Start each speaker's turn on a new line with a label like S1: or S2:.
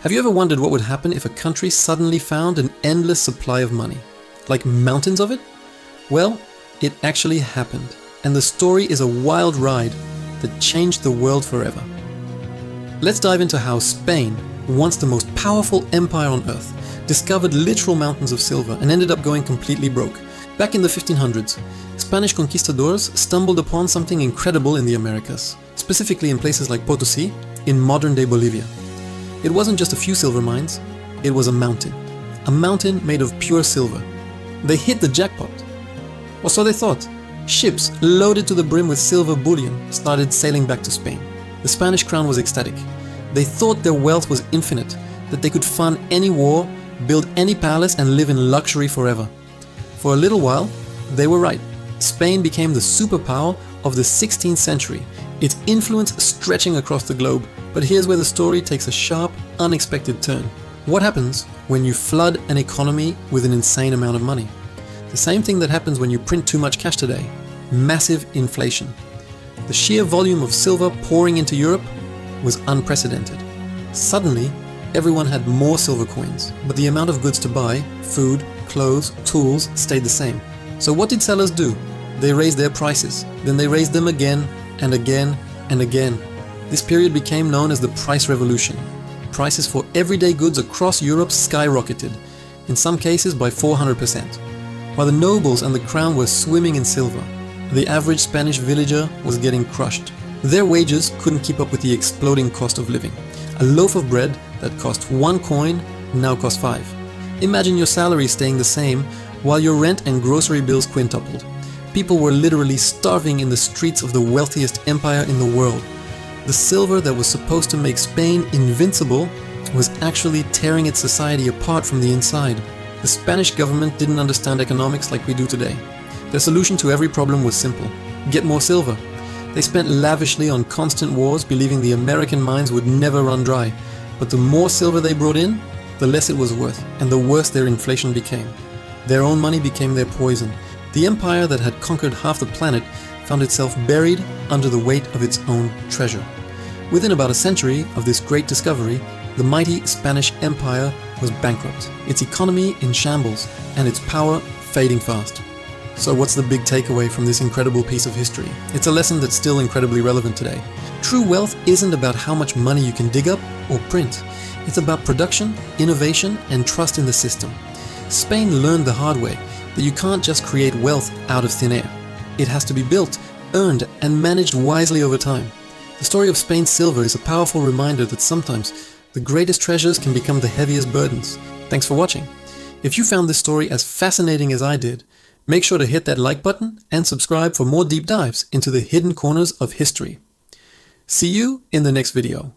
S1: Have you ever wondered what would happen if a country suddenly found an endless supply of money? Like mountains of it? Well, it actually happened. And the story is a wild ride that changed the world forever. Let's dive into how Spain, once the most powerful empire on earth, discovered literal mountains of silver and ended up going completely broke. Back in the 1500s, Spanish conquistadors stumbled upon something incredible in the Americas, specifically in places like Potosí, in modern-day Bolivia. It wasn't just a few silver mines, it was a mountain made of pure silver. They hit the jackpot. Or so they thought. Ships loaded to the brim with silver bullion started sailing back to Spain. The Spanish crown was ecstatic. They thought their wealth was infinite, that they could fund any war, build any palace, and live in luxury forever. For a little while, they were right. Spain became the superpower of the 16th century, its influence stretching across the globe. But here's where the story takes a sharp, unexpected turn. What happens when you flood an economy with an insane amount of money? The same thing that happens when you print too much cash today. Massive inflation. The sheer volume of silver pouring into Europe was unprecedented. Suddenly, everyone had more silver coins, but the amount of goods to buy, food, clothes, tools, stayed the same. So what did sellers do? They raised their prices. Then they raised them again and again and again. This period became known as the price revolution. Prices for everyday goods across Europe skyrocketed, in some cases by 400%. While the nobles and the crown were swimming in silver, the average Spanish villager was getting crushed. Their wages couldn't keep up with the exploding cost of living. A loaf of bread that cost 1 coin now cost 5. Imagine your salary staying the same while your rent and grocery bills quintupled. People were literally starving in the streets of the wealthiest empire in the world. The silver that was supposed to make Spain invincible was actually tearing its society apart from the inside. The Spanish government didn't understand economics like we do today. Their solution to every problem was simple: get more silver. They spent lavishly on constant wars, believing the American mines would never run dry. But the more silver they brought in, the less it was worth, and the worse their inflation became. Their own money became their poison. The empire that had conquered half the planet found itself buried under the weight of its own treasure. Within about a century of this great discovery, the mighty Spanish Empire was bankrupt, its economy in shambles, and its power fading fast. So what's the big takeaway from this incredible piece of history? It's a lesson that's still incredibly relevant today. True wealth isn't about how much money you can dig up or print. It's about production, innovation, and trust in the system. Spain learned the hard way that you can't just create wealth out of thin air. It has to be built, earned, and managed wisely over time. The story of Spain's silver is a powerful reminder that sometimes the greatest treasures can become the heaviest burdens. Thanks for watching. If you found this story as fascinating as I did, make sure to hit that like button and subscribe for more deep dives into the hidden corners of history. See you in the next video.